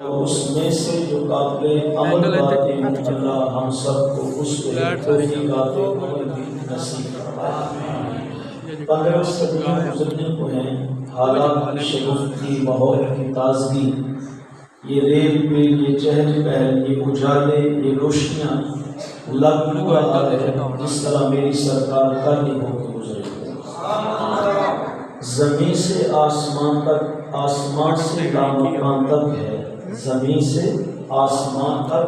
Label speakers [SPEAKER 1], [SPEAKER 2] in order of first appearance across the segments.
[SPEAKER 1] اس میں سے جو قابل عمل باتیں اللہ ہم سب کو اس پہ توفیق عمل بھی نصیب فرمائے۔ تندرست دن گزرنے کو ہیں، حالات کی شگفتی، ماحول کی تازگی، یہ ریل پہ یہ چہل پہل، یہ اجالے، یہ روشنیاں لگ رہا ہے جس طرح میری سرکار کالی ہو کے گزرے۔ زمین سے آسمان تک، آسمان سے لامکان تک ہے، زمین سے آسمان تک،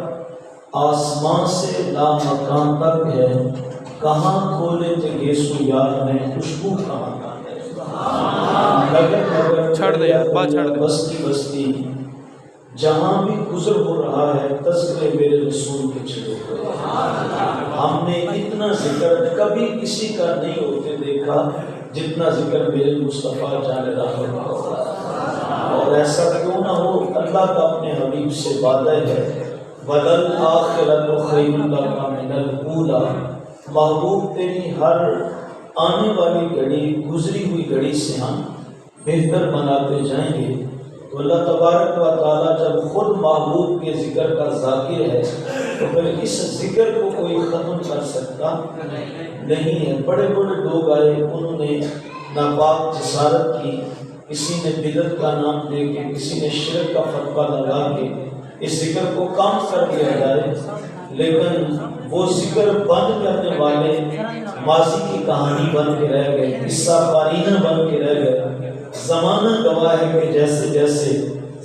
[SPEAKER 1] آسمان سے لامکان تک ہے، کہاں کھولے تھے یسوع یار میں خوشبو کا مکان ہے۔ نگر نگر بستی بستی جہاں بھی گزر ہو رہا ہے تذکرے میرے رسول کے چھڑے ہوئے۔ ہم نے اتنا ذکر کبھی کسی کا نہیں ہوتے دیکھا جتنا ذکر میرے مصطفیٰ جان رحمت کا ہوتا ہے۔ اور ایسا کیوں نہ ہو، اللہ کا اپنے حبیب سے وعدہ ہے، وَلَلْآخِرَةُ خَيْرٌ لَكَ مِنَ الْأُولَىٰ، محبوب تیری ہر آنے والی گھڑی، گزری ہوئی گھڑی سے ہم بہتر بناتے جائیں گے۔ تو اللہ تبارک و تعالیٰ جب خود محبوب کے ذکر کا ذاکر ہے تو پھر اس ذکر کو کوئی ختم کر سکتا نہیں ہے۔ بڑے بڑے لوگ آئے، انہوں نے ناپاک جسارت کی، کسی نے بدعت کا نام دے کے، کسی نے شرک کا فتویٰ لگا کے اس ذکر کو کم کر دیا جائے، لیکن وہ ذکر بند کرنے والے ماضی کی کہانی بن کے رہ گئے، قصہ پارینہ بن کے رہ گئے۔ زمانہ گواہ ہے کہ جیسے جیسے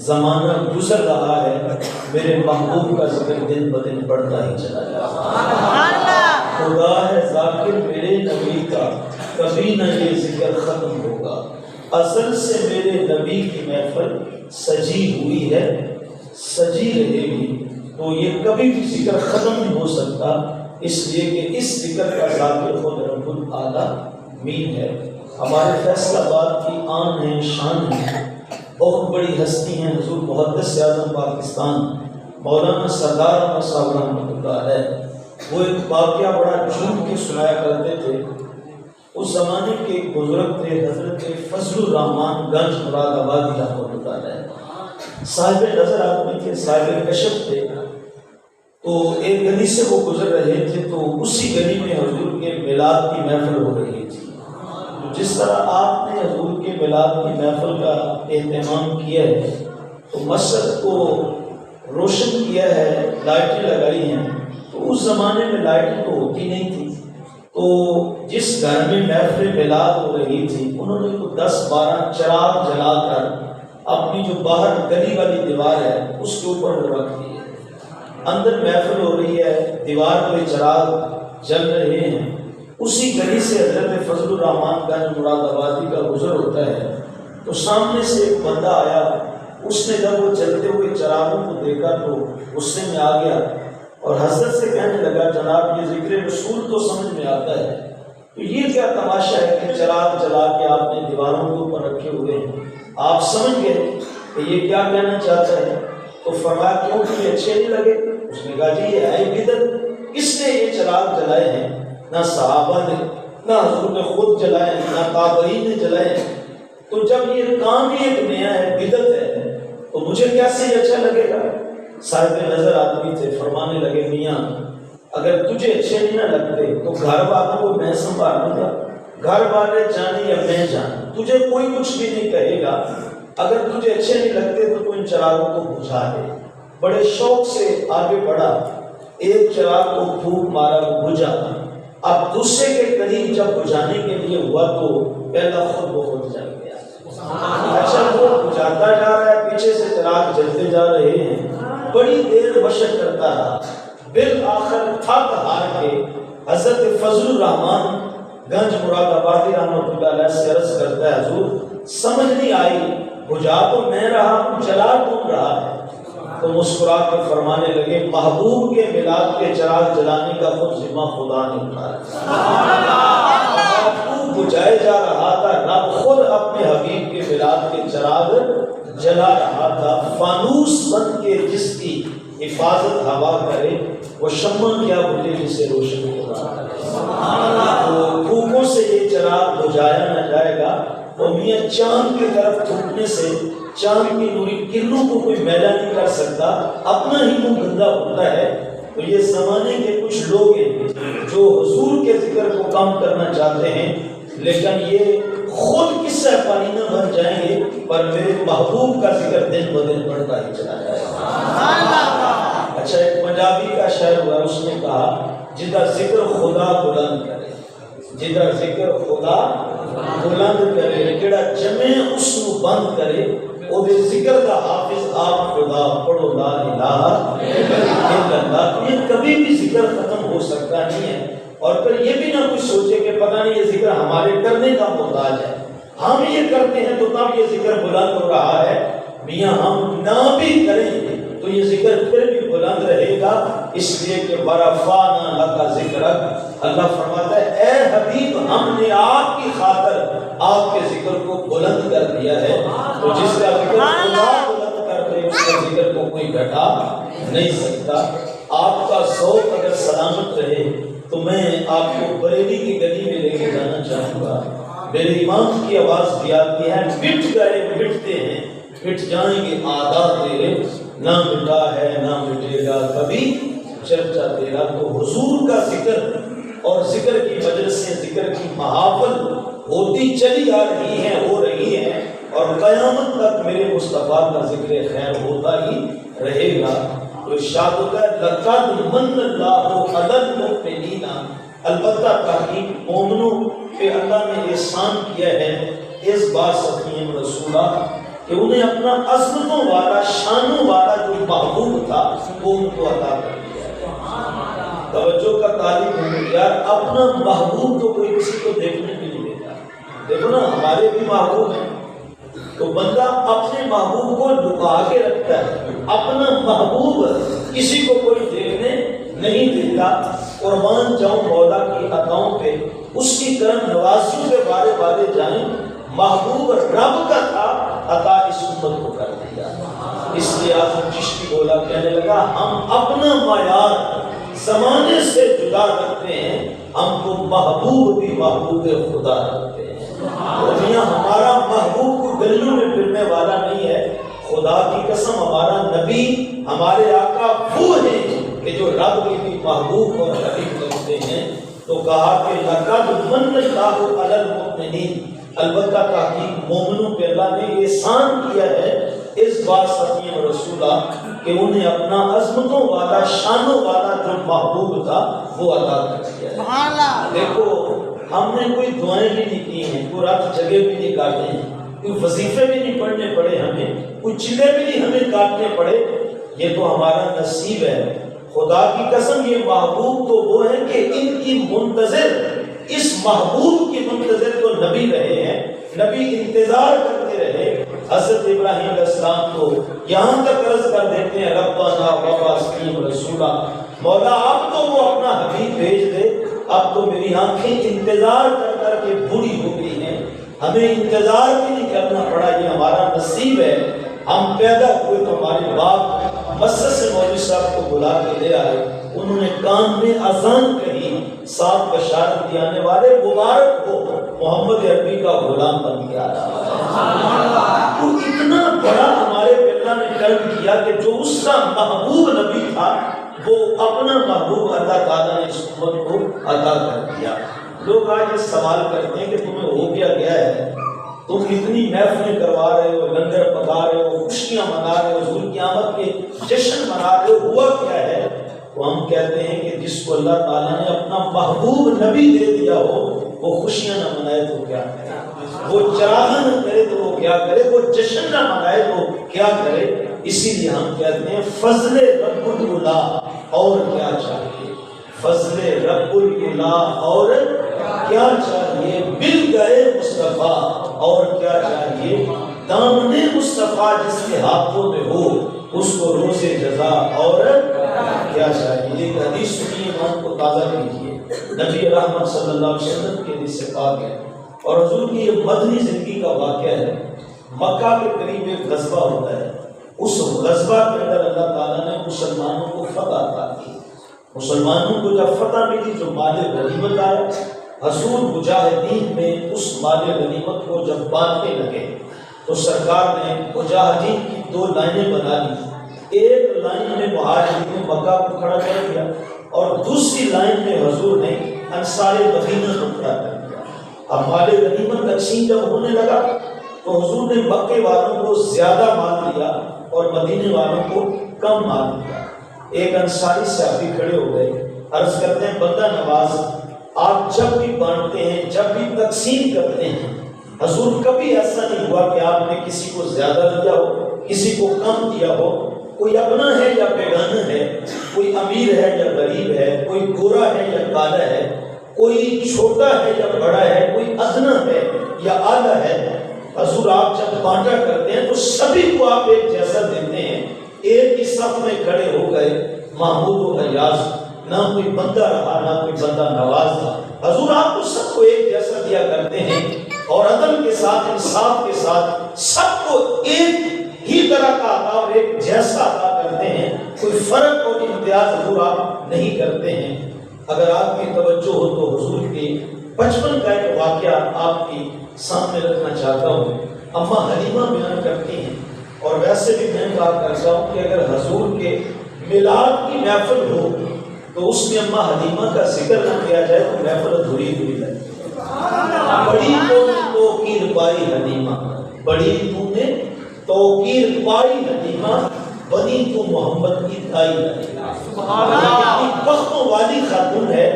[SPEAKER 1] زمانہ گزر رہا ہے میرے محبوب کا ذکر دن بدن بڑھتا ہی چلا جا رہا ہے۔ خدا ہے ذاکر میرے نبی کا، کبھی نہ یہ ذکر ختم ہوگا، ازل سے میرے نبی کی محفل سجی ہوئی ہے، سجی رہے گی، تو یہ کبھی بھی ذکر ختم نہیں ہو سکتا، اس لیے کہ اس ذکر کا ذاکر خود رب العالمین ہے۔ ہمارے فیصل آباد کی آن ہے، شان ہے، بہت بڑی ہستی ہیں حضور محدث اعظم پاکستان مولانا سردار احمد صاحب رحمۃ اللہ علیہ۔ وہ ایک واقعہ بڑا جھوم کے سنایا کرتے تھے۔ اس زمانے کے ایک بزرگ تھے حضرت فضل الرحمان گنج مراد آبادی رحمۃ اللہ علیہ، صاحب نظر آدمی تھے، صاحب کشف تھے۔ تو ایک گلی سے وہ گزر رہے تھے تو اسی گلی میں حضور کے میلاد کی محفل ہو رہی تھی۔ جس طرح آپ نے حضور کے میلاد کی محفل کا اہتمام کیا ہے تو مسجد کو روشن کیا ہے، لائٹیں لگائی ہیں، تو اس زمانے میں لائٹیں تو ہوتی نہیں تھی، تو جس گھر میں محفل میلاد ہو رہی تھی انہوں نے 10-12 چراغ جلا کر اپنی جو باہر گلی والی دیوار ہے اس کے اوپر رکھ دیے۔ اندر محفل ہو رہی ہے، دیوار پہ چراغ جل رہے ہیں۔ اسی گلی سے حضرت فضل الرحمان گنج مراد آبادی کا گزر ہوتا ہے، تو سامنے سے ایک بندہ آیا، اس نے جب وہ چلتے ہوئے چراغوں کو دیکھا تو غصے میں آ گیا اور حضرت سے کہنے لگا جناب یہ ذکر رسول تو سمجھ میں آتا ہے، تو یہ کیا تماشا ہے کہ چراغ جلا کے آپ نے دیواروں کے اوپر رکھے ہوئے ہیں، آپ سمجھ گئے کہ یہ کیا کہنا چاہتا ہے؟ تو فرمایا کیوں تمہیں اچھے نہیں لگے؟ اس نے کہا جی یہ ہے بدعت، کس نے یہ چراغ جلائے ہیں؟ نہ صحابہ نے، نہ حضور نے خود جلائے، نہ تابعین نے جلائے، تو جب یہ کام ہی ایک نیا ہے، بدعت ہے، تو مجھے کیسے یہ اچھا لگے گا؟ صاحب نظر آدمی تھے، فرمانے لگے میاں اگر تجھے اچھے نہیں نہ لگتے تو گھر والوں کو میں سنبھالوں گا، گھر والے جانے یا میں جانے، تجھے کوئی کچھ بھی نہیں کہے گا۔ اگر تجھے اچھے نہیں لگتے تو ان چراغوں کو بجھا دے۔ بڑے شوق سے آگے بڑھا، ایک چراغ کو پھونک مارا، وہ بجھا۔ اب دوسرے کے قریب جب بجھانے کے لیے ہوا تو پہلا خود بخود جل گیا۔ اچھا وہ بجھاتا جا رہا ہے، پیچھے سے چراغ جلتے جا رہے ہیں، بڑی دیر مشق کرتا رہا، بالآخر تھک ہار کے حضرت فضل الرحمان گنج مراد آبادی رحمۃ اللہ علیہ سے عرض کرتا ہے حضور سمجھ نہیں آئی، بجھا تو میں رہا ہوں، جلا کون رہا ہے؟ تو مسکرا کے فرمانے لگے محبوب کے میلاد کے چراغ جلانے کا خود ذمہ خدا نے اٹھایا۔ محبوب بجھائے جا رہا تھا، رب خود اپنے حبیب کے میلاد کے چراغ جلا رہا تھا۔ فانوس بن کے جس کی حفاظت ہوا کرے وہ شمع کیا بجھے جسے روشن ہو رہا ہے۔ تو پھوکوں سے یہ چراغ بجھایا نہ جائے گا، وہ میاں چاند کی طرف تھوکنے سے چاند کی نوری کرنوں کو کوئی میلا نہیں کر سکتا، اپنا ہی وہ گندا ہوتا ہے۔ تو یہ زمانے کے کچھ لوگ ہیں جو حضور کے ذکر کو کم کرنا چاہتے ہیں، لیکن یہ خود قصہ پارینہ بن جائیں گے، پر میرے محبوب کا ذکر دن بدن بڑھتا ہی چلا جائے گا۔ اچھا، ایک پنجابی کا شاعر ہوا، اس نے کہا جدا ذکر خدا بلند کرے، جدا ذکر خدا بلند کرے، کیڑا جمے اس نو بند کرے، او دے ذکر دا حافظ آپ خدا، پڑھو لا الہ الا اللہ۔ یہ کبھی بھی ذکر ختم ہو سکتا نہیں ہے، اور پھر یہ بھی نہ کچھ سوچے کہ پتہ نہیں یہ ذکر ہمارے کرنے کا محتاج ہے، ہم یہ کرتے ہیں تو تب یہ ذکر بلند ہو رہا ہے۔ میاں ہم نہ بھی کریں تو یہ ذکر پھر بھی بلند رہے گا، اس لیے کہ ورفعنا لک ذکرک، اللہ فرماتا ہے اے حبیب ہم نے آپ کی خاطر آپ کے ذکر کو بلند کر دیا ہے۔ تو جس کا ذکر خدا بلند کر دے اس کے ذکر کو کوئی گھٹا نہیں سکتا۔ آپ کا ذوق اگر سلامت رہے تو میں آپ کو بریلی کی گلی میں لے کے جانا چاہوں گا۔ میرے امام کی آواز بھی آتی ہے، مٹ گئے مٹتے ہیں، مٹ جائیں گے عادات تیرے، نہ مٹا ہے نہ مٹے گا کبھی چرچا تیرا۔ تو حضور کا ذکر اور ذکر کی مجلسیں، ذکر کی محافل ہوتی چلی آ رہی ہیں، ہو رہی ہیں، اور قیامت تک میرے مصطفیٰ کا ذکر خیر ہوتا ہی رہے گا۔ تو ارشاد ہوتا ہے لقد من اللہ علی المؤمنین، البتہ تحقیق مومنوں پہ اللہ نے احسان کیا ہے اس بات سفیم رسولہ کہ انہیں اپنا عظمتوں والا شانوں والا جو محبوب تھا وہ ان کو عطا کر دیا۔ توجہ کا طالب ہوں یار، اپنا محبوب تو کوئی کسی کو دیکھنے بھی نہیں دیتا۔ دیکھو نا ہمارے بھی محبوب ہیں، تو بندہ اپنے محبوب کو لکا کے رکھتا ہے، اپنا محبوب کسی کو کوئی دیکھنے نہیں دیتا۔ قربان جاؤں مولا کی عطاؤں پہ، اس کی کرم نوازیوں کے بارے بارے جائیں، محبوب رب کا تھا، عطا اس امت کو کر دیا۔ اس لیے آج چشتی بولا کہنے لگا ہم اپنا معیار زمانے سے جدا رکھتے ہیں، ہم کو محبوب بھی محبوب خدا رکھتے ہیں۔ اور میاں ہمارا محبوب کو گلیوں میں پھرنے والا نہیں ہے، خدا کی قسم ہمارا نبی ہمارے آقا وہ ہیں کہ جو رب کے بھی محبوب اور حبیب کرتے ہیں۔ تو کہا کہ لقد من اللہ علی المؤمنین، البتہ تحقیق مومنوں پہ اللہ نے احسان کیا ہے اس بات سفیم رسولہ کہ انہیں اپنا عظمتوں والا شانوں والا جو محبوب تھا وہ عطا کر دیا ہے۔ دیکھو ہم نے کوئی دعائیں بھی نہیں کی ہیں، کوئی رات جگہ بھی نہیں کاٹے ہیں، کوئی وظیفے بھی نہیں پڑھنے پڑے ہمیں، کوئی چلے بھی نہیں ہمیں کاٹنے پڑے، یہ تو ہمارا نصیب ہے۔ خدا کی قسم یہ محبوب تو وہ ہیں کہ ان کی منتظر، اس محبوب کی منتظر تو نبی رہے ہیں، نبی انتظار کرتے رہے۔ حضرت ابراہیم علیہ السلام کو یہاں تک عرض کر دیتے ہیں ربنا وابعث فیہم رسولا، مولا اب تو وہ اپنا حبیب بھیج دے، اب تو میری آنکھیں انتظار کر کر کے بوڑھی ہو گئی ہیں، ہمیں انتظار بھی نہیں کرنا پڑا، یہ ہمارا نصیب ہے۔ ہم پیدا ہوئے تو ہمارے باپ مسجد سے مولوی صاحب کو بلا کے لے آئے، انہوں نے کان میں اذان کہی، ساتھ بشارت دی آنے والے مبارک ہو محمد عربی کا غلام بن گیا۔ تو اتنا بڑا ہمارے اللہ نے کرم کیا کہ جو اس کا محبوب نبی تھا وہ اپنا محبوب اللہ تعالیٰ نے اس امت کو عطا کر دیا۔ لوگ آج یہ سوال کرتے ہیں کہ تمہیں ہو کیا گیا ہے، تم اتنی محفلیں کروا رہے ہو، لنگر پکا رہے ہو، خوشیاں منا رہے ہو، حضور کی آمد کے جشن منا رہے ہو، ہوا کیا ہے؟ تو ہم کہتے ہیں کہ جس کو اللہ تعالیٰ نے اپنا محبوب نبی دے دیا ہو وہ خوشیاں نہ منائے تو کیا کرے، وہ چراغاں نہ کرے تو وہ کیا کرے، وہ جشن نہ منائے تو کیا کرے۔ اسی لیے ہم کہتے ہیں فضل رب العلا اور کیا چاہیے، فضل رب العلا اور کیا چاہیے، مل گئے مصطفیٰ اور کیا چاہیے، دامن مصطفیٰ جس کے ہاتھوں میں ہو اس کو روز جزا اور کیا چاہیے۔ ایک حدیث سنیے، ایمان کو تازہ کیجیے، نبی رحمت صلی اللہ علیہ وسلم کے حدیث سے پاک ہے اور حضور کی یہ مدنی زندگی کا واقعہ ہے۔ مکہ کے قریب ایک غزوہ ہوتا ہے، اس غزوہ کے اندر اللہ تعالیٰ نے مسلمانوں کو فتح عطا کی۔ مسلمانوں کو جب فتح ملی جو مال غنیمت آیا، حضور مجاہدین میں اس مال غنیمت کو جب بانٹنے لگے تو سرکار نے مجاہدین کی 2 لائنیں بنا لی، ایک لائن میں مہاجرین مکہ کو کھڑا کر دیا اور دوسری لائن میں حضور نے انصار مدینہ کو کھڑا کر دیا۔ اب مال غنیمت تقسیم جب ہونے لگا تو حضور نے مکے والوں کو زیادہ مال دیا اور مدینے والوں کو کم مال دیا۔ ایک انصاری صحابی کھڑے ہو گئے، عرض کرتے ہیں بندہ نواز، آپ جب بھی بانٹتے ہیں، جب بھی تقسیم کرتے ہیں، حضور کبھی ایسا نہیں ہوا کہ آپ نے کسی کو زیادہ دیا ہو، کسی کو کم دیا ہو، کوئی اپنا ہے یا بیگانہ ہے، کوئی امیر ہے یا غریب ہے، کوئی گورا ہے یا کالا ہے، کوئی چھوٹا ہے یا بڑا ہے، کوئی ادنا ہے یا اعلیٰ ہے۔ حضور آپ جب بانٹا کرتے ہیں تو سبھی کو آپ ایک جیسا دیتے ہیں۔ ایک ہی صف میں کھڑے ہو گئے محمود و ایاز، نہ کوئی بندہ رہا نہ کوئی بندہ نواز تھا۔ حضور آپ کو سب کو ایک جیسا دیا کرتے ہیں اور عدل کے ساتھ، انصاف کے ساتھ سب کو ایک ہی طرح کا عطا اور ایک جیسا عطا کرتے ہیں، کوئی فرق اور امتیاز حضور آپ نہیں کرتے ہیں۔ اگر آپ کی توجہ ہو تو حضور کے بچپن کا ایک واقعہ آپ کی سامنے رکھنا چاہتا ہوں۔ اماں حلیمہ بیان کرتی ہیں، اور ویسے بھی میں کہا کرتا ہوں کہ اگر حضور کے میلاد کی محفل ہو تو اس میں اماں حلیمہ کا ذکر نہ کیا جائے تو محفل ادھوری ادھوری لگتی ہے۔ بڑی تو نے توقیر پائی حلیمہ، بڑی تو نے توقیر پائی حلیمہ، بنی تو محمد کی دائی حلیمہ۔ اتنی بختوں والی خاتون ہے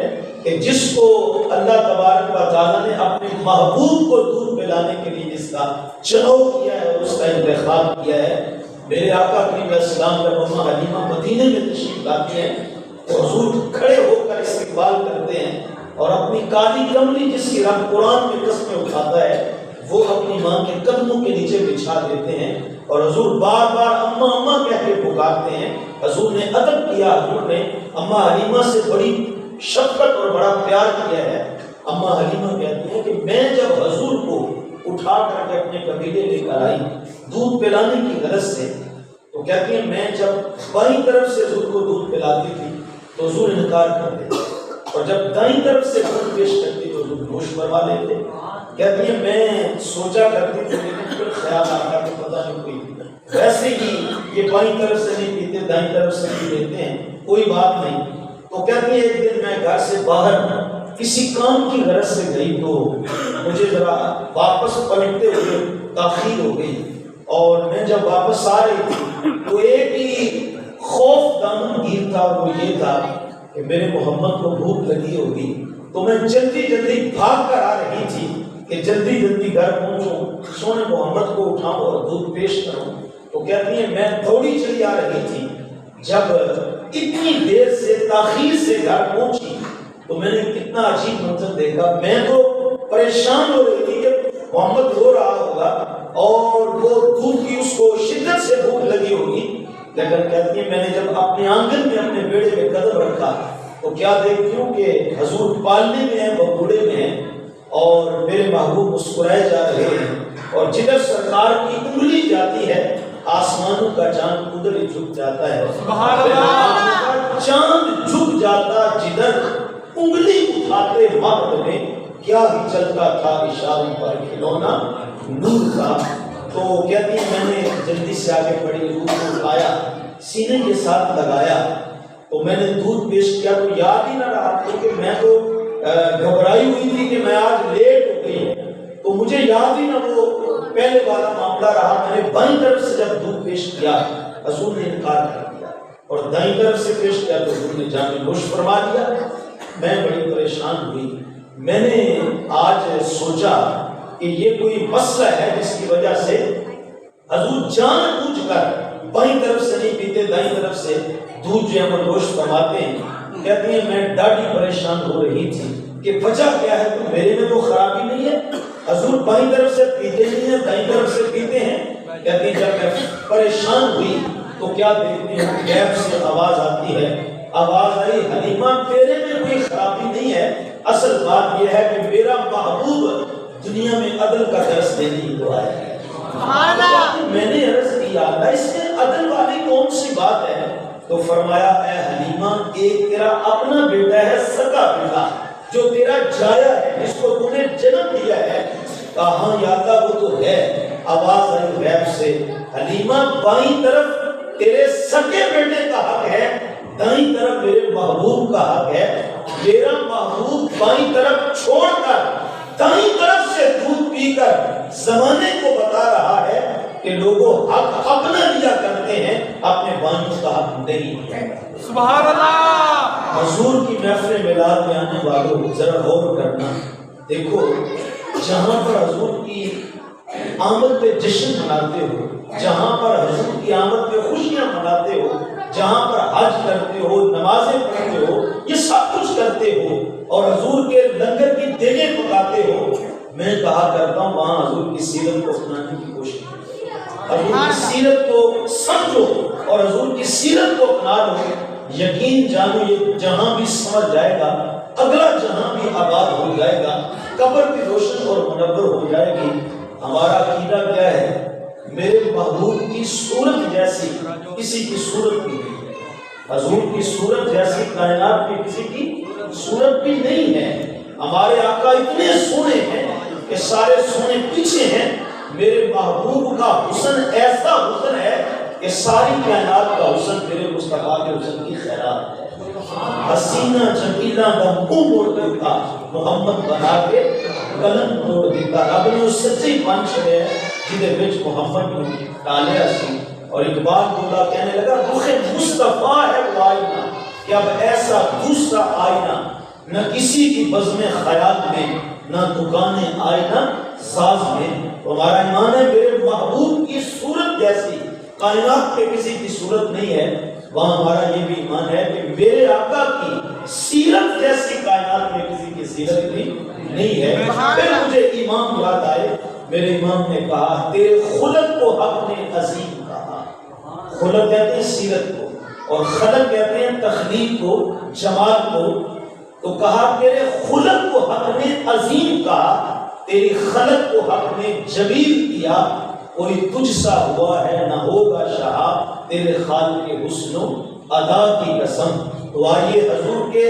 [SPEAKER 1] کہ جس کو اللہ تبارک و تعالیٰ نے اپنے محبوب کو دودھ پلانے کے لیے جس کا چناؤ کیا ہے اور اس کا انتخاب کیا ہے۔ میرے آقا کریم علیہ السلام جب اماں حلیمہ مدینے میں تشریف لاتی ہیں تو حضور کھڑے ہو کر استقبال کرتے ہیں اور اپنی کالی کملی جس کی رنگ قرآن میں قسمیں اٹھاتا ہے وہ اپنی ماں کے قدموں کے نیچے بچھا دیتے ہیں اور حضور بار بار اماں اماں کہہ کے پکارتے ہیں۔ حضور نے ادب کیا، حضور نے اماں حلیمہ سے بڑی شفقت اور بڑا پیار کیا ہے۔ اماں حلیمہ کہتی ہیں کہ میں جب حضور کو اٹھا کر کے اپنے قبیلے لے کر آئی دودھ پلانے کی غرض سے، تو کہتی ہیں میں جب بائیں طرف سے حضور کو دودھ پلاتی تھی تو حضور انکار کرتے تھے، اور جب دائیں طرف سے دودھ پیش کرتی تو حضور نوش فرما لیتے۔ کہتی ہیں میں سوچا کرتی تھی لیکن پھر خیال آتا کہ پتہ نہیں کوئی ویسے ہی یہ بائیں طرف سے نہیں پیتے دائیں طرف سے پی لیتے ہیں، کوئی بات نہیں۔ تو کہتی ہیں ایک دن میں گھر سے باہر کسی کام کی غرض سے گئی تو مجھے ذرا واپس پلٹتے ہوئے تاخیر ہو گئی، اور میں جب واپس آ رہی تھی تو ایک ہی خوف دامن گیر تھا، وہ یہ تھا کہ میرے محمد کو بھوک لگی ہوگی، تو میں جلدی جلدی بھاگ کر آ رہی تھی کہ جلدی جلدی گھر پہنچوں، سونے محمد کو اٹھاؤں اور دودھ پیش کروں۔ تو کہتی ہیں میں دوڑی چلی آ رہی تھی، جب اتنی دیر سے تاخیر سے گھر پہنچی تو میں نے کتنا عجیب منظر دیکھا۔ میں تو پریشان ہو رہی تھی کہ محمد رو رہا ہوگا اور وہ دودھ کی اس کو شدت سے بھوک لگی ہوگی، لیکن کہتی ہیں میں نے جب اپنے آنگن میں اپنے بیڑے میں قدم رکھا تو کیا دیکھتی ہوں کہ حضور پالنے میں ہیں، بگوڑے میں ہیں، اور میرے محبوب مسکرائے جا رہے ہیں، اور جدھر سرکار کی انگلی جاتی ہے آسمانوں کا چاند ادھر ہی جھک جاتا ہے۔ چاند جھک جاتا جدھر انگلی اٹھاتے وقت میں، کیا ہی چلتا تھا اشاروں پر کھلونا نور کا۔ تو کہتی ہیں میں نے جلدی سے آگے بڑھی، دودھ کو اٹھایا، سینے کے ساتھ لگایا، تو میں نے دودھ پیش کیا تو یاد ہی نہ رہا، کیونکہ میں تو گھبرائی ہوئی تھی کہ میں آج لیٹ ہو گئی، تو مجھے یاد ہی نہ وہ پہلے والا معاملہ رہا۔ میں نے بائیں طرف سے جب دودھ پیش کیا حضور نے انکار کر دیا، اور دائیں طرف سے پیش کیا تو حضور نے جامع نوش فرما دیا۔ میں بڑی پریشان ہوئی، میں نے آج سوچا کہ یہ کوئی مسئلہ ہے جس کی وجہ سے حضور جان بوجھ کر بائیں طرف سے نہیں پیتے، دائیں طرف سے دودھ جو ہے وہ نوش فرماتے ہیں۔ کہتی ہیں میں ڈاڈی پریشان ہو رہی تھی کہ وجہ کیا ہے، تو میرے میں تو خرابی نہیں ہے، حضور بائیں طرف سے پیتے نہیں ہیں دائیں طرف سے پیتے ہیں۔ کہتی ہیں جب میں پریشان ہوئی تو کیا دیکھتی ہوں غیب سے آواز آتی ہے، آواز آئی حلیمہ تیرے میں کوئی خرابی نہیں ہے، اصل بات یہ ہے کہ میرا محبوب دنیا میں عدل کا درس دینے ہی تو آیا ہے۔ میں نے عرض کیا اللہ اس میں عدل والی کون سی بات ہے؟ تو فرمایا اے حلیمہ ایک تیرا اپنا بیٹا ہے، سگا بیٹا جو تیرا جایا ہے، جس کو تو نے جنم دیا ہے، کہا ہاں یا اللہ وہ تو ہے. آواز آئی غیب سے حلیمہ بائیں طرف تیرے سکے بیٹے کا حق ہے، دائیں طرف میرے محبوب کا حق ہے. میرا محبوب بائیں طرف چھوڑ کر دائیں طرف سے دودھ پی کر زمانے کو بتا رہا ہے کہ لوگوں حق اپنا لیا کرتے ہیں، اپنے بانیوں کا حق نہیں ہے.
[SPEAKER 2] سبحان اللہ.
[SPEAKER 1] حضور کی محفل میلاد میں آنے والوں ذرا غور کرنا. دیکھو جہاں پر حضور کی آمد پہ جشن مناتے ہو، جہاں پر حضور کی آمد پہ خوشیاں مناتے ہو، جہاں پر حج کرتے ہو، نمازیں پڑھتے ہو، یہ سب کچھ کرتے ہو اور حضور کے لنگر کی دیگیں پکاتے ہو، میں کہا کرتا ہوں وہاں حضور کی سیرت کو اپنانے کی کوشش کرو، حضور کی سیرت کو سمجھو اور حضور کی سیرت کو اپنا لو. یقین جانو یہ جہاں بھی سمجھ جائے گا، اگلا جہاں بھی آباد ہو جائے گا، قبر بھی روشن اور منور ہو جائے گی. ہمارا عقیدہ کیا ہے؟ میرے محبوب کی صورت جیسی کسی کی صورت بھی نہیں ہے، حضور کی صورت جیسی کائنات میں کسی کی صورت بھی نہیں ہے. ہمارے آقا اتنے سونے ہیں کہ سارے سونے پیچھے ہیں. میرے محبوب کا حسن ایسا حسن ہے کہ ساری کائنات کا حسن میرے مصطفیٰ کے حسن کی خیرات ہے. حسینہ جمیلہ دا منہ موڑ دیتا محمد بنا کے قلم موڑ دیتا. رب نے اس سچی بن چھڑے جدے وچ محمد کو ڈالیا سی. اور اقبال بولا کہنے لگا رخ مصطفیٰ ہے وہ آئینہ کہ اب ایسا دوسرا آئینہ نہ کسی کی بزم خیال میں، نہ دکان آئینہ ساز میں. ہمارا ایمان ہے میرے محبوب کی صورت جیسی کائنات پہ کسی کی صورت نہیں ہے. وہاں ہمارا یہ بھی ایمان ہے کہ میرے آقا کی سیرت جیسی کائنات میں کسی کی سیرت بھی نہیں ہے. پھر مجھے امام یاد آئے. میرے امام نے کہا تیرے خلق کو حق نے عظیم کہا. خلق کہتے ہیں سیرت کو اور خلق کہتے ہیں تخلیق کو، جمال کو. تو کہا تیرے خلق کو حق نے عظیم کہا، تیری خلق کو حق نے جمیل کیا. کوئی تجھ سا ہوا ہے نہ ہوگا شاہ، تیرے خالق کے حسن و ادا کی قسم. تو آئیے حضور کے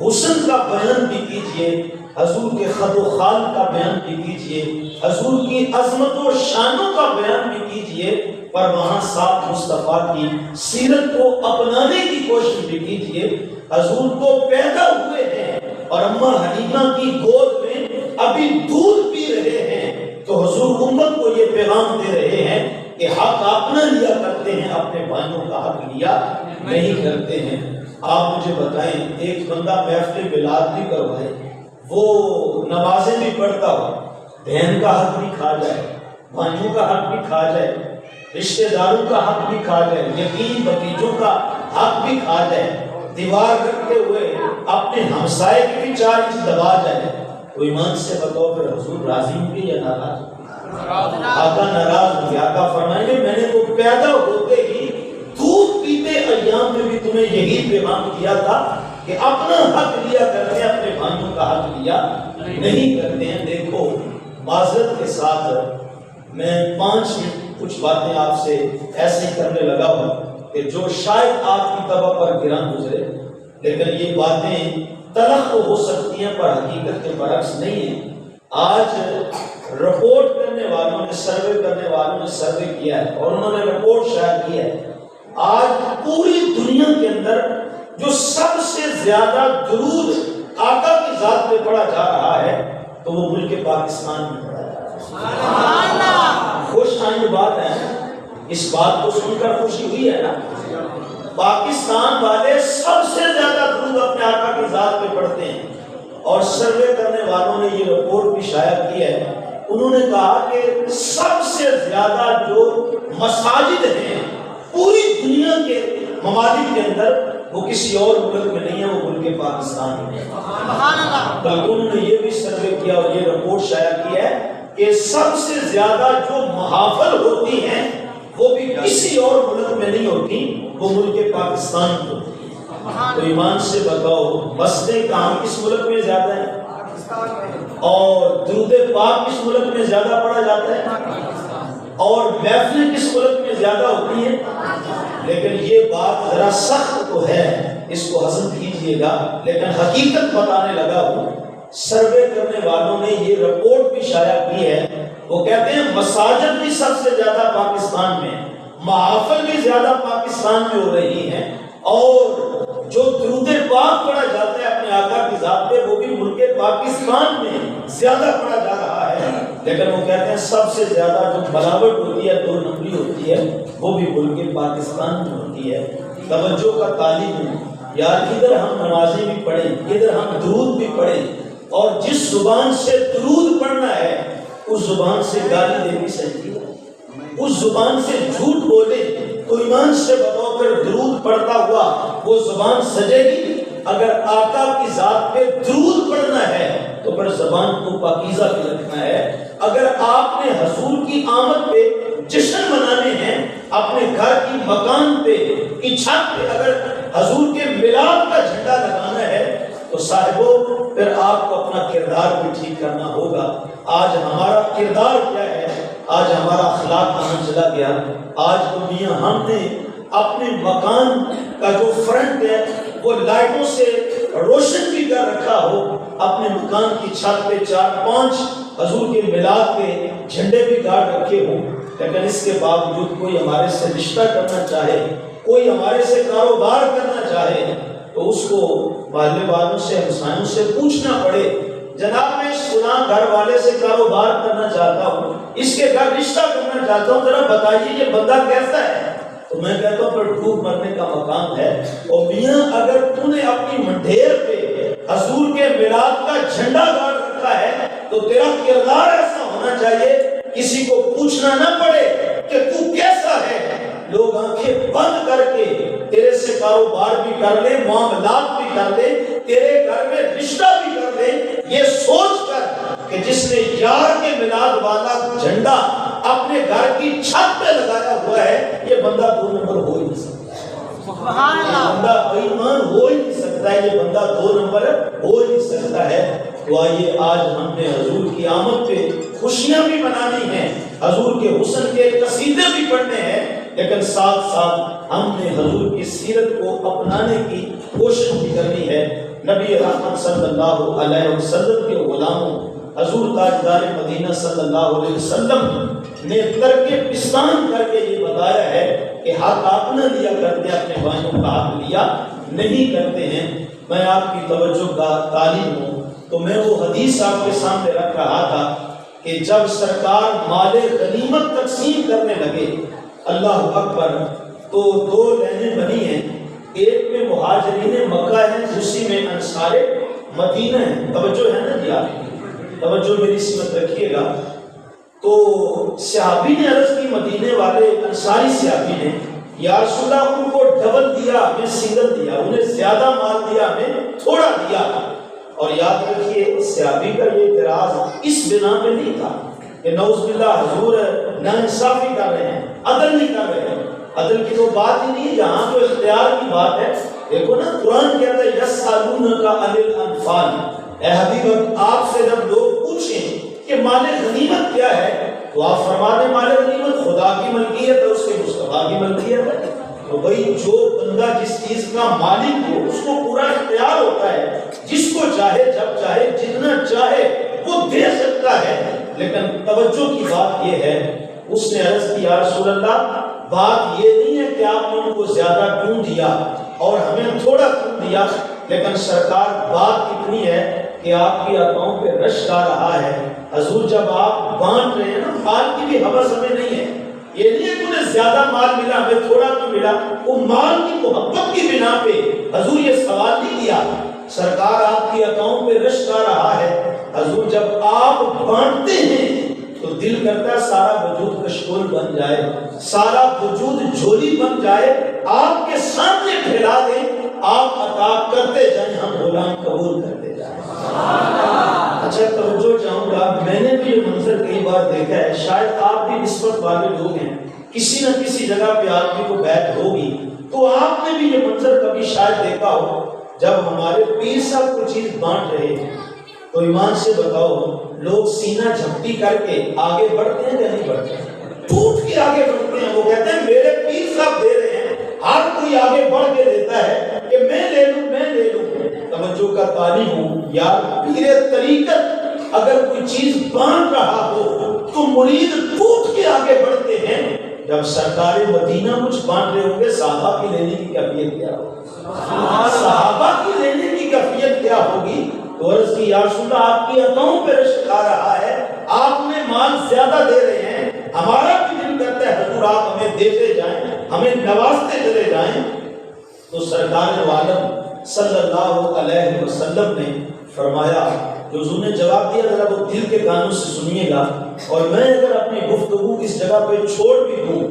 [SPEAKER 1] حسن کا بیان بھی کیجئے، حضور کے خد و خال کا بیان بھی کیجئے، حضور کی عظمت و شانوں کا بیان بھی کیجئے، پر وہاں ساتھ مصطفیٰ کی سیرت کو اپنانے کی کوشش بھی کیجئے. حضور کو پیدا ہوئے ہیں اور اماں حلیمہ کی گود میں ابھی دودھ پی رہے ہیں، تو حضور امت کو یہ پیغام دے رہے ہیں کہ حق اپنا لیا کرتے ہیں، اپنے بھائیوں کا حق لیا نہیں کرتے ہیں. آپ مجھے بتائیں ایک بندہ محفل میلاد بھی کروائے، وہ نمازیں بھی پڑھتا ہو، بہن کا حق بھی کھا جائے، بھائیوں کا حق بھی کھا جائے، رشتہ داروں کا حق بھی کھا جائے، یتیم بتیجوں کا حق بھی کھا جائے، دیوار کرتے ہوئے اپنے ہمسائے کی بھی 4 انچ دبا جائے، تو ایمان سے بتاؤ پھر حضور راضی ہوں گے یا ناراض؟ آقا ناراض ہوں گے. آقا فرمائیں گے میں نے تو پیدا ہوتے ہی دودھ پیتے ایام میں بھی تمہیں یہی پیغام دیا تھا کہ اپنا حق لیا کرتے ہیں، اپنے بھائیوں کا حق لیا نہیں کرتے ہیں. دیکھو معذرت کے ساتھ میں 5 منٹ کچھ باتیں آپ سے ایسے ہی کرنے لگا ہوں کہ جو شاید آپ کی طبع پر گران گزرے، لیکن یہ باتیں تلخ ہو سکتی ہیں پر حقیقت کے برعکس نہیں ہیں. آج رپورٹ کرنے والوں نے، سروے کرنے والوں نے سروے کیا ہے اور انہوں نے رپورٹ شائع کی ہے. آج پوری دنیا کے اندر جو سب سے زیادہ درود آقا کی ذات پہ پڑھا جا رہا ہے تو وہ ملک پاکستان میں پڑھا جا رہا ہے. خوش آئند بات ہے، اس بات کو سن کر خوشی ہوئی ہے نا. پاکستان والے سب سے زیادہ درود اپنے آقا کی ذات پہ پڑھتے ہیں اور سروے کرنے والوں نے یہ رپورٹ بھی شائع کی ہے. انہوں نے کہا کہ سب سے زیادہ جو مساجد ہیں پوری دنیا کے ممالک کے اندر وہ کسی اور ملک میں نہیں ہے، وہ ملک پاکستان میں ہے. بلکہ انہوں نے یہ بھی سروے کیا اور یہ رپورٹ شائع کی ہے کہ سب سے زیادہ جو محافل ہوتی ہیں وہ بھی کسی اور ملک میں نہیں ہوتی، وہ ملک پاکستان میں ہوتی ہے. تو ایمان سے بتاؤ مسجدیں کہاں کس ملک میں زیادہ ہیں اور درود پاک کس ملک میں زیادہ پڑھا جاتا ہے اور محفلیں کس ملک میں زیادہ ہوتی ہیں. لیکن یہ بات ذرا سخت تو ہے، اس کو ہضم کیجئے گا، لیکن حقیقت بتانے لگا ہوں. سروے کرنے والوں نے یہ رپورٹ بھی شائع کی ہے وہ کہتے ہیں مساجد بھی سب سے زیادہ پاکستان میں، محافل بھی زیادہ پاکستان میں ہو رہی ہیں، اور جو درود پاک پڑھا جاتا ہے اپنے آقا کی ذات پہ وہ بھی ملک پاکستان میں زیادہ پڑھا جا رہا ہے، لیکن وہ کہتے ہیں سب سے زیادہ جو ملاوٹ ہوتی ہے، 2 نمبری ہوتی ہے، وہ بھی ملک پاکستان میں ہوتی ہے۔ توجہ کا طالب ہوں یار، ادھر ہم نمازیں بھی پڑھیں، ادھر ہم درود بھی پڑھیں، اور جس زبان سے درود پڑھنا ہے اس زبان سے گالی دینی سجتی ہے، اس زبان سے جھوٹ بولے تو ایمان سے بتاؤ پھر درود پڑھتا ہوا وہ زبان سجے گی؟ اگر آقا کی ذات پہ درود پڑھنا ہے تو پھر زبان کو پاکیزہ بھی رکھنا ہے۔ اگر آپ نے حضور کی آمد پہ جشن منانے ہیں، اپنے گھر کی مکان پہ کی چھت پہ اگر حضور کے میلاد کا جھنڈا لگانا ہے تو صاحبو پھر آپ کو اپنا کردار بھی ٹھیک کرنا ہوگا۔ آج ہمارا کردار کیا ہے؟ آج ہمارا اخلاق کہاں چلا گیا؟ آج تو میاں ہم نے اپنے مکان کا جو فرنٹ ہے وہ لائٹوں سے روشن بھی کر رکھا ہو، اپنے مکان کی چھت پہ 4-5 حضور کے میلاد کے جھنڈے بھی گاڑ رکھے ہوں، لیکن اس کے باوجود کوئی ہمارے سے رشتہ کرنا چاہے، کوئی ہمارے سے کاروبار کرنا چاہے تو اس کو محلے والوں سے، ہمسایوں سے پوچھنا پڑے، جناب میں فلاں گھر والے سے کاروبار کرنا چاہتا ہوں، اس کے گھر رشتہ کرنا چاہتا ہوں، ذرا بتائیے یہ بندہ کیسا ہے؟ تو میں کہتا ہوں پھر ڈوب مرنے کا مقام ہے۔ اور میاں اگر تو نے اپنی منڈیر پہ حضور کے میلاد کا جھنڈا گاڑ رکھا ہے تو تیرا کردار ایسا ہونا چاہیے کسی کو پوچھنا نہ پڑے کہ تو کیسا ہے، لوگ آنکھیں بند کر کے تیرے سے کاروبار بھی کر لیں، معاملات بھی کر لیں، تیرے گھر میں رشتہ بھی کر لیں، یہ سوچ کر کہ جس نے یار کے میلاد والا جھنڈا اپنے گھر کی چھت پہ لگایا ہوا ہے یہ بندہ 2 نمبر ہو ہی نہیں سکتا، یہ بندہ بے ایمان ہو ہی نہیں سکتا ہے، یہ بندہ 2 نمبر ہو ہی نہیں سکتا ہے۔ تو آئیے آج ہم نے حضور کی آمد پہ خوشیاں بھی منانی ہیں، حضور کے حسن کے قصیدے بھی پڑھنے ہیں، لیکن ساتھ ساتھ ہم نے حضور کی سیرت کو اپنانے کی کوشش بھی کرنی ہے۔ نبی رحمت صلی اللہ علیہ وسلم کے غلاموں حضور تاجدار مدینہ صلی اللہ علیہ وسلم نے ترک پستان کر کے یہ بتایا ہے کہ حق آپ نہ لیا کرتے، اپنے بھائیوں کا حق لیا نہیں کرتے ہیں۔ میں آپ کی توجہ کا طالب ہوں تو میں وہ حدیث آپ کے سامنے رکھ رہا تھا کہ جب سرکار مال غنیمت تقسیم کرنے لگے، اللہ اکبر، تو 2 لینیں بنی ہیں، ایک میں مہاجرین مکہ ہیں، دوسری میں انصار مدینہ ہیں۔ توجہ ہے نا جی، آپ توجہ میری سمت رکھیے گا۔ تو صحابی نے عرض کی، مدینے والے انصاری صحابی نے، یا رسول اللہ ان کو ڈبل دیا، ہمیں سنگل دیا، انہیں زیادہ مال دیا، ہمیں تھوڑا دیا۔ اور یاد رکھیے صحابی کا یہ اعتراض اس بنا پہ نہیں تھا کہ نعوذ باللہ حضور ناانصافی کر رہے ہیں، عدل نہیں کر رہے ہیں، عدل کی تو بات ہی نہیں، یہاں تو اختیار کی بات ہے۔ دیکھو نا قرآن کہتا ہے یسألونک عن الانفال، اے حبیب آپ سے جب لوگ پوچھیں کہ مال غنیمت کیا ہے تو آپ فرما دیں مال غنیمت خدا کی ملکیت ہے، اس کے مصطفیٰ کی ملکیت ہے۔ تو بھئی جو بندہ جس چیز کا مالک ہو اس کو پورا اختیار ہوتا ہے، جس کو چاہے جب چاہے جتنا چاہے وہ دے سکتا ہے، لیکن توجہ کی بات یہ ہے، اس نے عرض کی یا رسول اللہ بات یہ نہیں ہے کہ آپ نے ان کو زیادہ کیوں دیا اور ہمیں تھوڑا کیوں دیا، لیکن سرکار بات اتنی ہے کہ آپ کی عطاؤں پہ رشک آ رہا ہے۔ حضور جب آپ بانٹ رہے ہیں نا، مال کی بھی حوث ہمیں نہیں ہے، یہ نہیں ہے کہ انہیں زیادہ مال ملا ہمیں تھوڑا کیوں ملا، وہ مال کی محبت کی بنا پہ حضور یہ سوال نہیں کیا۔ سرکار آپ کی عطاؤں پہ رشک آ رہا ہے، حضور جب آپ بانٹتے ہیں تو دل کرتا ہے سارا وجود کشکول بن جائے، سارا وجود جھولی بن جائے، آپ کے سامنے پھیلا دیں، آپ عطا کرتے جائیں، ہم غلام قبول کرتے جائیں۔ اچھا توجہ چاہوں گا، میں نے بھی یہ منظر کئی بار دیکھا ہے، شاید آپ بھی نسبت والے لوگ ہیں، کسی نہ کسی جگہ پہ آدمی کو بیعت ہوگی تو آپ نے بھی یہ منظر کبھی شاید دیکھا ہو، جب ہمارے پیر صاحب کو چیز بانٹ رہے ہیں تو ایمان سے بتاؤ لوگ سینہ جھپٹی کر کے آگے بڑھتے ہیں یا نہیں بڑھتے ہیں؟ ٹوٹ کے آگے بڑھتے ہیں، وہ کہتے ہیں میرے پیر صاحب دے رہے ہیں، ہر کوئی آگے بڑھ کے دیتا ہے کہ میں لے لوں میں لے لوں۔ توجہ کا طالب ہوں، یار پیر طریقت اگر کوئی چیز بانٹ رہا ہو تو تو مرید ٹوٹ کے آگے بڑھتے ہیں۔ جب سرکار مدینہ کچھ بانٹ رہے ہوں گے، صحابہ کی لینے کی کیفیت کیا ہوگی؟ صحابہ کی لینے کی کیفیت کیا ہوگی؟ تو عرض کی یا رسول اللہ آپ کی عطاؤں پہ رشک آ رہا ہے، آپ میں مال زیادہ دے رہے ہیں، ہمارا بھی دل کرتا ہے حضور آپ ہمیں دیتے جائیں، ہمیں نوازتے چلے جائیں۔ تو سرکار عالم صلی اللہ علیہ وسلم نے فرمایا، جو حضور نے جواب دیا ذرا وہ دل کے کانوں سے سنیے گا، اور میں اگر اپنی گفتگو اس جگہ پہ چھوڑ بھی دوں،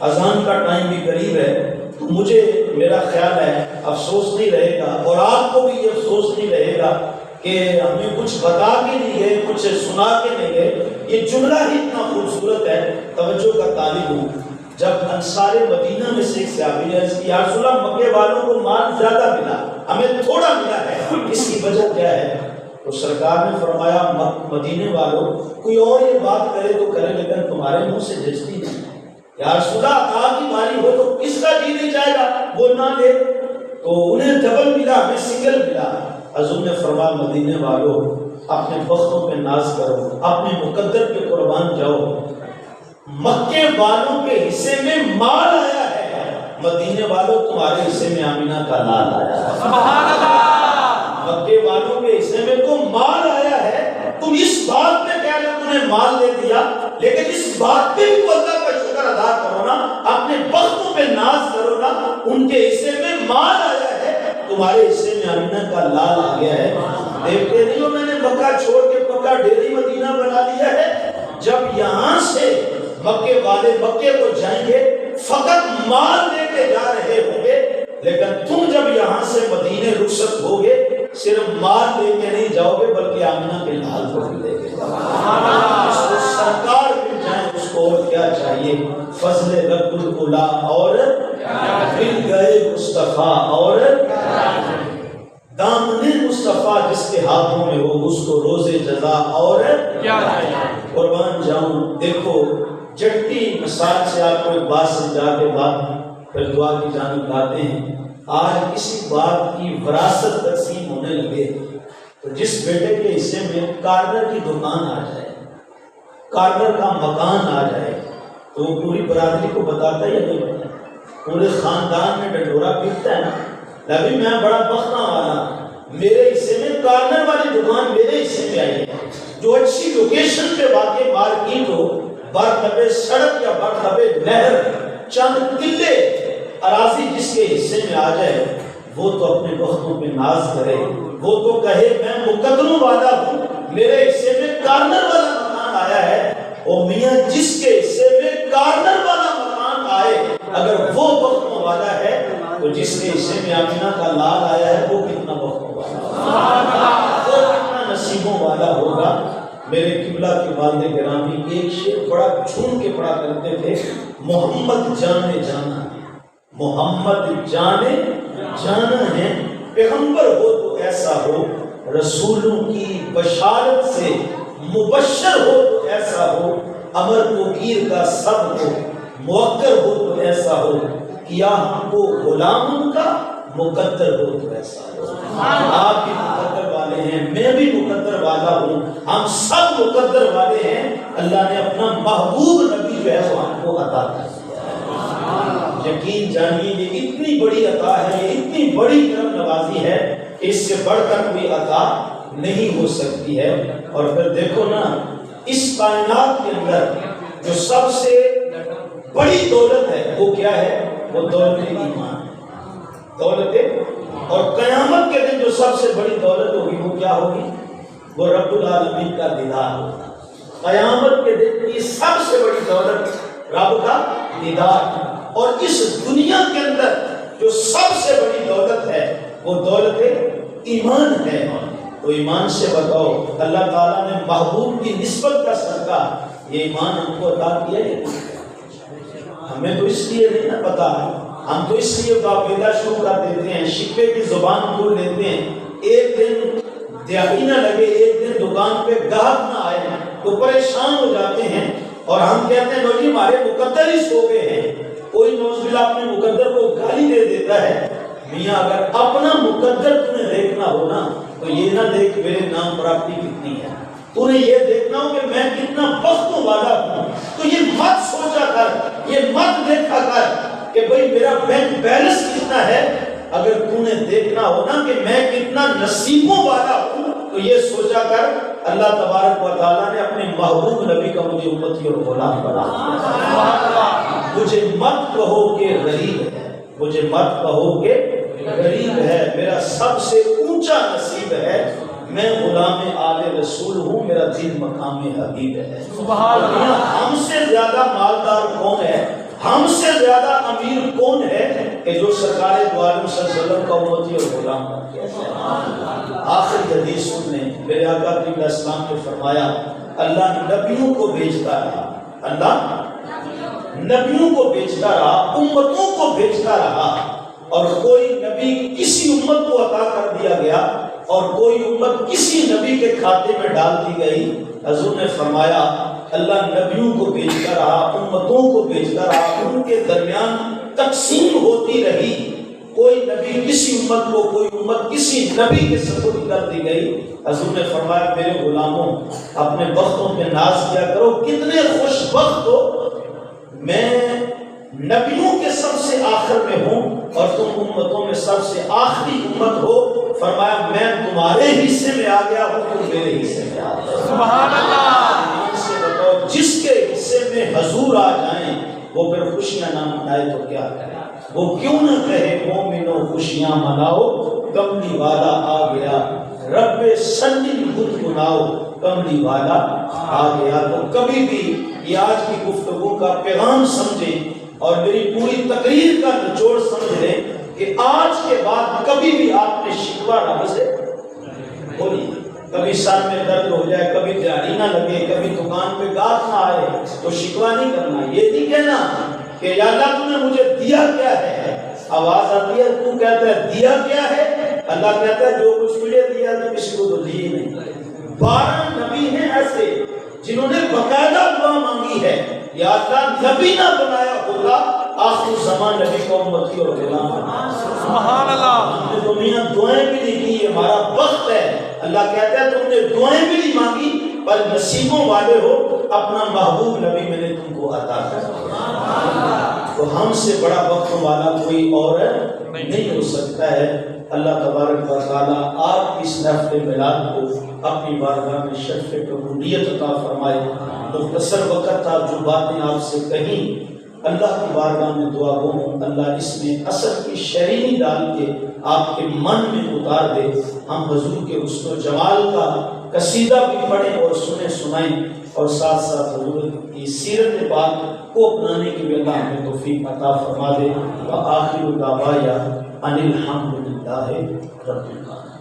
[SPEAKER 1] اذان کا ٹائم بھی قریب ہے، تو مجھے میرا خیال ہے افسوس نہیں رہے گا، اور آپ کو بھی یہ افسوس نہیں رہے گا کہ ہمیں کچھ بتا کے نہیں گئے، کچھ سنا کے نہیں گئے۔ یہ جملہ ہی اتنا خوبصورت ہے، توجہ کا طالب ہوں۔ جب انصار مدینہ میں سے ایک صحابی نے عرض کی یا رسول اللہ مکے والوں کو مال زیادہ ملا، ہمیں تھوڑا ملا ہے، اس کی وجہ کیا ہے؟ تو سرکار نے فرمایا مدینے والوں کوئی اور یہ بات کرے تو کرے، لیکن تمہارے منہ سے جچتی نہیں۔ یا رسول اللہ عطا کی باری ہو تو کس کا جی نہیں جائے گا وہ نہ لے؟ تو انہیں ڈبل ملا، ہمیں سنگل ملا۔ حضور نے فرمایا مدینے والوں اپنے بختوں پہ ناز کرو، اپنے مقدر پہ قربان جاؤ۔ مکے والوں کے حصے میں مال آیا ہے، مدینے والوں تمہارے حصے میں آمینہ کا لال آیا ہے۔
[SPEAKER 2] سبحان اللہ۔
[SPEAKER 1] مکے والوں کے حصے میں تو مال آیا ہے، تم اس بات پہ کہہ رہے تمہیں مال دے دیا، لیکن اس بات پہ بھی تو اللہ کا شکر ادا کرو نا، اپنے بختوں پہ ناز کرو نا، ان کے حصے میں مال آیا ہے، تمہارے حصے میں آمینہ کا لال آ گیا ہے۔ دیکھتے نہیں ہو میں نے مکہ چھوڑ کے پکا ڈیری مدینہ بنا لیا ہے۔ جب یہاں سے مکے والے مکے کو جائیں گے فقط مال لے کے جا رہے ہوں گے، لیکن تم جب یہاں سے مدینے رخصت ہوگے صرف مال لے کے نہیں جاؤ گے بلکہ آمینہ کے لال کو بھی لے کے جاؤ گے۔ اس کو سرکار مل جائیں اس کو اور کیا چاہیے؟ فضل رب العلا اور مل گئے مصطفیٰ، اور دامن مصطفیٰ جس کے ہاتھوں میں ہو اس کو روز جزا اور کیا قربان جاؤں۔ دیکھو جٹی مثال سے آپ کو ایک بات سمجھا کے بعد پھر دعا کی جانب لاتے ہیں۔ آج کسی بات کی وراثت تقسیم ہونے لگے تو جس بیٹے کے حصے میں کارنر کی دکان آ جائے، کارنر کا مکان آ جائے، تو وہ پوری برادری کو بتاتا ہے یا نہیں بتاتا؟ پورے خاندان میں ڈنڈورا پیٹتا ہے نا، نبی میں بڑا بختہ والا، میرے حصے میں کارنر والی دکان میرے حصے میں آئی ہے۔ جو اچھی لوکیشن پہ واقع مارکیٹ ہو، برتبے سڑک یا برتبے نہر، چند قلعے اراضی جس کے حصے میں آ جائے وہ تو اپنے بختوں پہ ناز کرے، وہ تو کہے میں مقدروں والا ہوں، میرے حصے میں کارنر والا مکان آیا ہے۔ اور میاں جس کے حصے میں کارنر والا مکان آئے اگر وہ بختوں والا ہے تو جس کے حصے میں آمینہ کا لال آیا ہے وہ کتنا بختوں والا، وہ کتنا نصیبوں والا ہوگا۔ میرے قبلہ کے والد گرامی ایک شعر بڑا جھوم کے پڑھا کرتے تھے، محمد جانے جانا ہے، محمد جانے جانا ہے، پیغمبر ہو تو ایسا ہو، رسولوں کی بشارت سے مبشر ہو تو ایسا ہو، امر تو گیر کا سب ہو، موقر ہو تو ایسا ہو، کیا ہم کو غلام کا مقدر ہو تو ایسا ہو۔ آپ بھی مقدر والے ہیں، میں بھی مقدر والا ہوں، ہم سب مقدر والے ہیں۔ اللہ نے اپنا محبوب نبی جو ہے وہ ہم کو عطا کر دیا۔ یقین جانیے یہ اتنی بڑی عطا ہے، یہ اتنی بڑی کرم نوازی ہے کہ اس سے بڑھ کر کوئی عطا نہیں ہو سکتی ہے۔ اور پھر دیکھو نا اس کائنات کے اندر جو سب سے بڑی دولت ہے وہ کیا ہے؟ وہ دولت ایمان، دولت، اور قیامت کے دن جو سب سے بڑی دولت ہوگی وہ کیا ہوگی؟ وہ رب العالمین کا دیدار ہوگا۔ قیامت کے دن کی سب سے بڑی دولت رب کا دیدار، اور اس دنیا کے اندر جو سب سے بڑی دولت ہے وہ دولت ایمان ہے۔ تو ایمان سے بتاؤ اللہ تعالیٰ نے محبوب کی نسبت کا صدقہ یہ ایمان ہم کو عطا کیا ہے۔ ہمیں تو اس لیے نہیں نا پتا، ہم تو اس لیے باقاعدہ شروع کر دیتے ہیں، شکوے کی زبان کھول لیتے ہیں، ایک دن دیہی نہ لگے، ایک دن دکان پہ گاہک نہ آئے تو پریشان ہو جاتے ہیں، اور ہم کہتے ہیں لوگ ہمارے مقدر ہی سو گئے ہیں۔ کوئی نوز باللہ اپنے مقدر کو گالی دے دیتا ہے۔ میاں اگر اپنا مقدر تمہیں دیکھنا ہو نا تو یہ نہ دیکھ میرے نام پراپرٹی کتنی ہے، تو نے یہ دیکھنا ہو کہ میں کتنا بختوں والا ہوں، تو یہ مت سوچا کر، یہ مت دیکھا کر کہ بھئی میرا بینک بیلنس کتنا ہے۔ اگر تو نے دیکھنا ہو نا کہ میں کتنا نصیبوں والا ہوں، تو یہ سوچا کر اللہ تبارک و تعالیٰ نے اپنے محبوب نبی کا مجھے امتی اور غلام بنا دیا۔ مجھے مت کہو کہ غریب ہے، مجھے مت کہو کہ غریب ہے، میرا سب سے اونچا نصیب ہے، میں غلام آل رسول ہوں، میرا دل مقام حبیب ہے۔
[SPEAKER 2] سبحان اللہ۔
[SPEAKER 1] ہم سے زیادہ مالدار کون ہے، ہم سے زیادہ امیر کون ہے کہ جو سرکار دو عالم صلی اللہ علیہ وسلم کا امتی اور غلام بن گیا۔ آخری حدیث سن لیں، میرے آقا علیہ السلام نے فرمایا اللہ نبیوں کو بھیجتا رہا، اللہ نبیوں کو بھیجتا رہا، امتوں کو بھیجتا رہا، اور کوئی نبی کسی امت کو عطا کر دیا گیا اور کوئی امت کسی نبی کے کھاتے میں ڈال دی گئی۔ حضور نے فرمایا اللہ نبیوں کو بھیجتا رہا، امتوں کو بھیجتا رہا، ان کے درمیان تقسیم ہوتی رہی، کوئی نبی کسی امت کو، کوئی امت کسی نبی کے سپرد کر دی گئی۔ حضور نے فرمایا میرے غلاموں اپنے بختوں پہ ناز کیا کرو، کتنے خوش بخت ہو، میں نبیوں کے سب سے آخر میں ہوں اور تم امتوں میں سب سے آخری امت ہو۔ فرمایا میں تمہارے حصے میں آ گیا ہوں، تم میرے حصے میں آ گیا۔
[SPEAKER 2] سبحان اللہ۔
[SPEAKER 1] سے بتاؤ جس کے حصے میں حضور آ جائیں وہ پھر خوشیاں نہ منائے تو کیا کرے؟ وہ کیوں نہ کہے مومنو خوشیاں مناؤ، کملی والا آ گیا، رب سنی گنگناؤ، کملی والا آ گیا۔ تو کبھی بھی یہ آج کی گفتگو کا پیغام سمجھیں اور میری پوری تقریر کا نچوڑ سمجھ لیں کہ آج کے بعد کبھی بھی آپ نے شکوہ رب سے بولی، کبھی سر میں درد ہو جائے، کبھی دیہڑی نہ لگے، کبھی دکان پہ گاہک نہ آئے تو شکوہ نہیں کرنا، یہ نہیں کہنا کہ یا اللہ تو نے مجھے دیا کیا ہے۔ آواز آتی ہے تو کہتا ہے دیا کیا ہے، اللہ کہتا ہے جو کچھ مجھے دیا تو کسی کو تو دی نہیں۔ 12 نبی ہیں ایسے جنہوں نے باقاعدہ دعا مانگی ہے یا اللہ نبی نہ بنایا ہوتا آخر زمان نبی کو امتی اور غلام بنا۔
[SPEAKER 2] سبحان اللہ۔
[SPEAKER 1] ہم نے تو میاں دعائیں بھی نہیں کی، یہ ہمارا بخت ہے۔ اللہ کہتا ہے تم نے دعائیں بھی نہیں مانگی پر نصیبوں والے ہو، اپنا محبوب نبی میں نے تم کو عطا کر دیا۔ تو ہم سے بڑا بخت والا کوئی اور نہیں ہو سکتا ہے۔ اللہ تبارک و تعالیٰ آپ اس محفل میلاد کو اپنی بارگاہ میں شرف قبولیت عطا فرمائے۔ مختصر وقت تھا، جو باتیں آپ سے کہیں اللہ کی بارگاہ میں دعا گو ہوں، اللہ اس میں اثر کی شیرینی ڈال کے آپ کے من میں اتار دے۔ ہم حضور کے حسن و جمال کا قصیدہ بھی پڑھیں اور سنیں سنائیں، اور ساتھ ساتھ حضور کی سیرت پاک کو اپنانے کی بھی اللہ ہمیں توفیق عطا فرما دے۔ وآخر دعوانا ان الحمد للہ رب العالمین۔